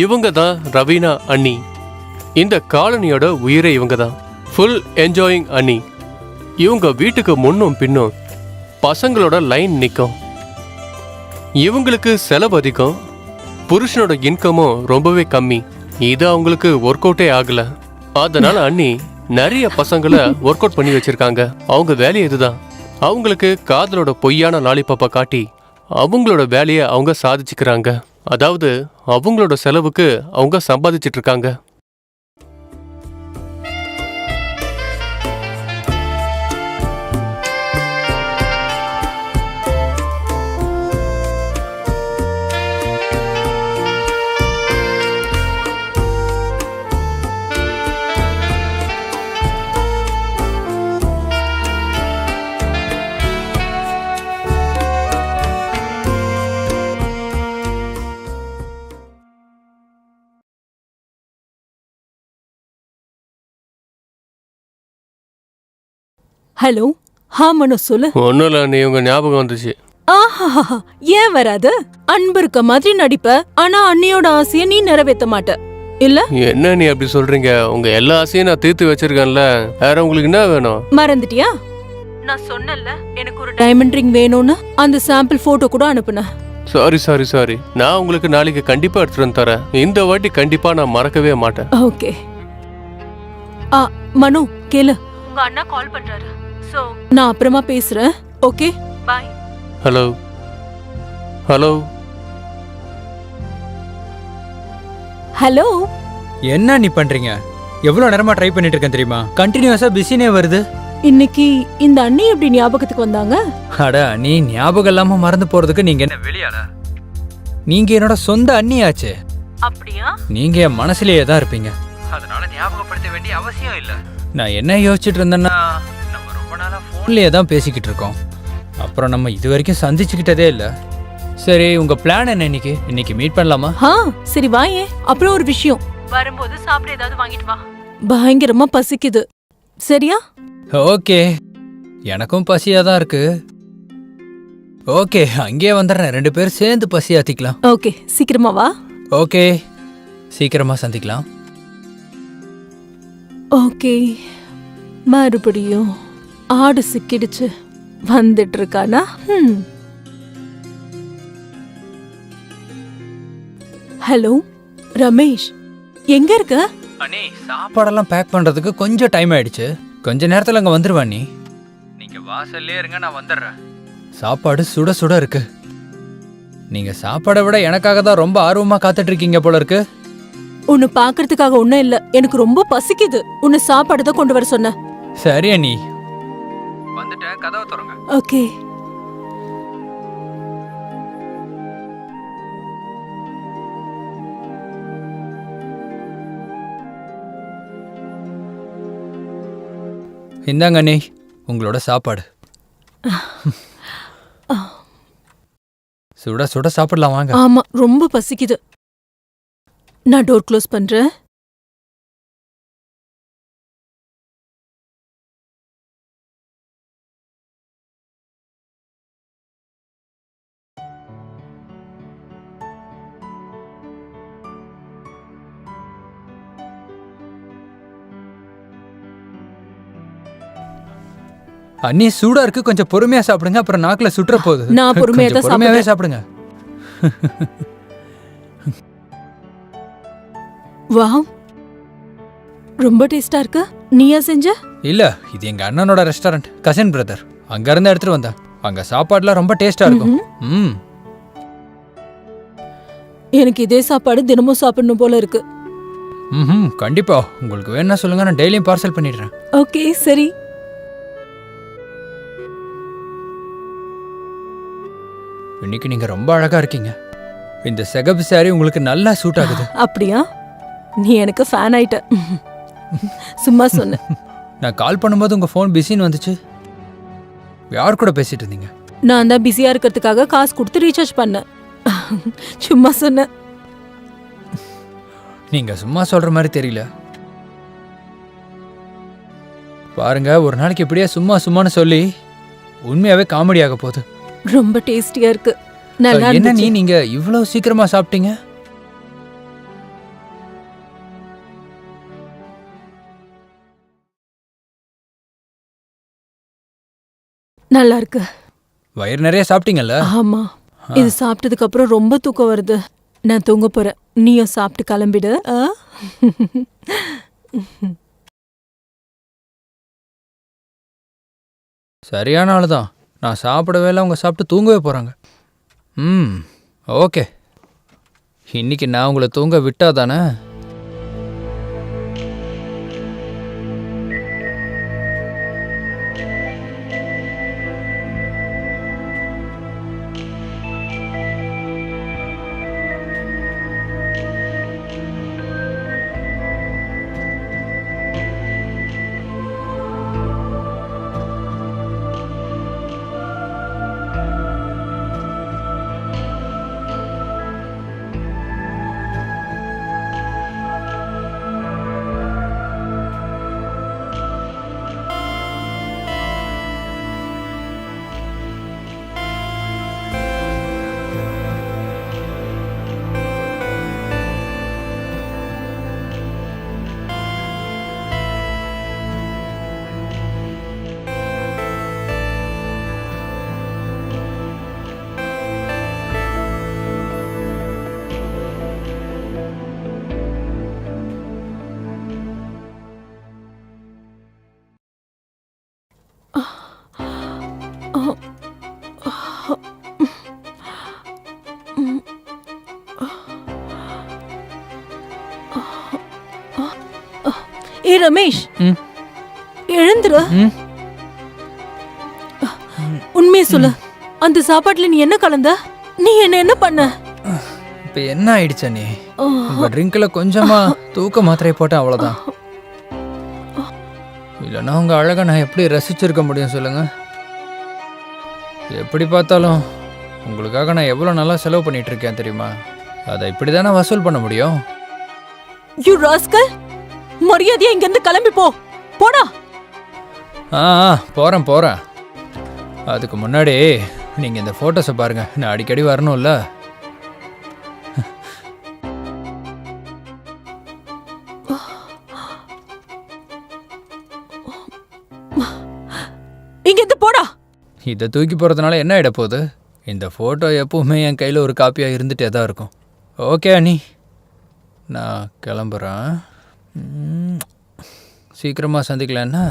இவங்க தான் ரவீனா அண்ணி. இந்த காலனியோட உயிரே இவங்க தான். ஃபுல் என்ஜாயிங் அண்ணி. இவங்க வீட்டுக்கு முன்னும் பின்னும் பசங்களோட லைன் நிற்கும். இவங்களுக்கு செலவு அதிகம், புருஷனோட இன்கமும் ரொம்பவே கம்மி. இது அவங்களுக்கு ஒர்க் அவுட்டே ஆகல. அதனால அண்ணி நிறைய பசங்களை ஒர்க் அவுட் பண்ணி வச்சிருக்காங்க. அவங்க வேலையை இதுதான். அவங்களுக்கு காதலோட பொய்யான லாலிபாப்பை காட்டி அவங்களோட வேலையை அவங்க சாதிச்சுக்கிறாங்க. அதாவது அவங்களோட செலவுக்கு அவங்க சம்பாதிச்சிட்டு இருக்காங்க. ஹலோ. மனு சொல்லு. ஒன்னும் இல்ல, நீ உங்க ஞாபகம் வந்துச்சு. ஆஹா, ஏன் வராது? அன்பு இருக்க மாதிரி நடிப்ப, ஆனா அண்ணியோட ஆசைய நீ நிறைவேற்ற மாட்ட இல்ல? என்ன நீ அப்படி சொல்றீங்க? உங்க எல்லா ஆசையும் நான் தீர்த்து வச்சிருக்கேன்ல. வேற உங்களுக்கு என்ன வேணும்? மறந்துட்டியா? நான் சொன்னல எனக்கு ஒரு டைமண்ட் ரிங் வேணும்னு. அந்த சாம்பிள் போட்டோ கூட அனுப்புன. சாரி. நான் உங்களுக்கு நாளைக்கு கண்டிப்பா எடுத்துட்டு வந்து தரேன். இந்த வாட்டி கண்டிப்பா நான் மறக்கவே மாட்டேன். ஓகே. மனு கேளு, உங்க அண்ணா கால் பண்றாரு. சோ நான் அப்புறமா பேசுறேன். Okay bye. ஹலோ. என்ன நீ பண்றீங்க? எவ்வளவு நேரமா ட்ரை பண்ணிட்டு இருக்கேன் தெரியுமா? கண்டினியூஸா பிஸினே வருது. இன்னைக்கு இந்த அண்ணி எப்படி ஞாபகத்துக்கு வந்தாங்க? அட, நீ ஞாபகம் இல்லாம மறந்து போறதுக்கு நீங்க என்ன வெளியாளா? நீங்க என்னோட சொந்த அண்ணியாச்சு. அப்படியா? நீங்க என் மனசுலயே தான் இருப்பீங்க. அதனால ஞாபகப்படுத்த வேண்டிய அவசியம் இல்ல. நான் என்ன யோசிச்சுட்டு இருந்தேன்னா, நம்ம ரொம்ப நாளா போன்லயே தான் பேசிக்கிட்டு இருக்கோம். அப்புறம் நம்ம இது வரைக்கும் சந்திச்சுக்கிட்டதே இல்ல. சரி, உங்க பிளான் என்ன? இன்னைக்கு மீட் பண்ணலாமா? சரி வாயே. அப்புறம் ஒரு விஷயம், வரும்போது சாப்பிட ஏதாவது வாங்கிட்டு வா. பயங்கரமா பசிக்குது. சரியா? ஓகே, எனக்கும் பசியா தான் இருக்கு. ஓகே, அங்கேயே வந்துடுறேன். 2 பேரும் சேர்ந்து பசி ஆத்திக்கலாம். ஓகே, சீக்கிரமா வா. ஓகே, சீக்கிரமா சந்திக்கலாம். ஓகே. மறுபடியும் ஆடு சிக்கிடுச்சு. வந்துட்டு இருக்கானா? ஹலோ ரமேஷ், எங்க இருக்க? அண்ணி, சாப்பாடெல்லாம் பேக் பண்றதுக்கு கொஞ்சம் டைம் ஆயிடுச்சு. கொஞ்ச நேரத்துல அங்க வந்துருவா. நீங்க வாசல்லே இருங்க, நான் வந்துடுறேன். சாப்பாடு சுட சுட இருக்கு. நீங்க சாப்பாடை விட எனக்காக தான் ரொம்ப ஆர்வமா காத்துட்டு இருக்கீங்க போல இருக்கு. உன்னை பாக்குறதுக்காக ஒண்ணும் இல்ல, எனக்கு ரொம்ப பசிக்குது. உன்னை சாப்பாடு தான் கொண்டு வர சொன்ன. சரி அண்ணி, வந்துட்டேன். கதவை திறங்க. ஓகே. இந்தாங்க அண்ணி, உங்களோட சாப்பாடு. சுட சுட சாப்பிடலாம் வாங்க. ஆமா, ரொம்ப பசிக்குது. நான் டோர் க்ளோஸ் பண்றேன். அண்ணி, சூடா இருக்கு, கொஞ்சம் பொறுமையா சாப்பிடுங்க. அப்புறம் நாக்குல சுற்ற போகுது. நான் பொறுமையாவே சாப்பிடுங்க. வாவ், ரொம்ப டேஸ்டா இருக்கு. நீயா செஞ்ச? இல்ல, இது எங்க அண்ணனோட ரெஸ்டாரண்ட், கசின் பிரதர். அங்க இருந்து எடுத்துட்டு வந்தா. அங்க சாப்பாடுலாம் ரொம்ப டேஸ்டா இருக்கும். எனக்கு இதே சாப்பாடு தினமும் சாப்பிடணும் போல இருக்கு. கண்டிப்பா, உங்களுக்கு வேணா சொல்லுங்க, நான் டெய்லியும் பார்சல் பண்ணிடுறேன். ஓகே, சரி. இன்னைக்கு நீங்க ரொம்ப அழகா இருக்கீங்க. இந்த சிகப்பு சாரி உங்களுக்கு நல்லா சூட் ஆகுது. அப்படியா? நீ எனக்கு ஃபேன் ஆயிட்ட. சும்மா சொன்ன. நான் கால் பண்ணும்போது உங்க ஃபோன் பிஸின்னு வந்துச்சு. யார் கூட பேசிட்டு இருந்தீங்க? நான் தான் பிஸியா இருக்கிறதுக்காக காசு கொடுத்து ரீசார்ஜ் பண்ணேன். சும்மா சொன்ன. நீங்க சும்மா சொல்ற மாதிரி தெரியல. பாருங்க, ஒரு நாளைக்கு இப்படியே சும்மான்னு சொல்லி உண்மையாவே காமெடி ஆக போகுது. ரொம்ப டேஸ்டியா இருக்கு. நல்லா என்ன நீங்க இவ்வளவு சீக்கிரமா சாப்பிட்டீங்க? நல்லா இருக்கு. வயிறு நிறைய சாப்பிட்டீங்கல்ல? ஆமா, இது சாப்பிட்டதுக்கு அப்புறம் ரொம்ப தூக்கம் வருது. நான் தூங்க போறேன். நீயும் சாப்பிட்டு கிளம்பிடு. சரியான ஆள் தான். நான் சாப்பிடவே இல்லை, அவங்க சாப்பிட்டு தூங்கவே போகிறாங்க. ஓகே. இன்னைக்கு நான் உங்களை தூங்க விட்டா தானே? ஏ ரமேஷ், எழுந்துரு. உண்மையை சொல்லு, அந்த சாப்பாட்டுல நீ என்ன கலந்த? நீ என்ன பண்ண? இப்போ என்ன ஆயிடுச்சா நீ? ட்ரிங்க்ல கொஞ்சமா தூக்க மாத்திரை போட்டேன், அவ்வளோதான். இல்லைன்னா உங்க அழகை நான் எப்படி ரசிச்சிருக்க முடியும் சொல்லுங்க? எப்படி பார்த்தாலும் உங்களுக்காக நான் எவ்வளோ நல்லா செலவு பண்ணிட்டு இருக்கேன் தெரியுமா? அதை இப்படி தானே வசூல் பண்ண முடியும்? யூ ராஸ்கல், மரியாதையா இங்க இருந்து கிளம்பி போ. போடா. போறேன். அதுக்கு முன்னாடி நீங்க இந்த போட்டோஸை பாருங்க. நான் அடிக்கடி வரணும்ல. இங்க இருந்து போடா. இதை தூக்கி போறதுனால என்ன ஆயிட போகுது? இந்த போட்டோ எப்பவுமே என் கையில ஒரு காப்பியா இருந்துட்டே தான் இருக்கும். ஓகே அண்ணி, நான் கிளம்புறேன். சீக்கிரமா சந்திக்கலான்னா?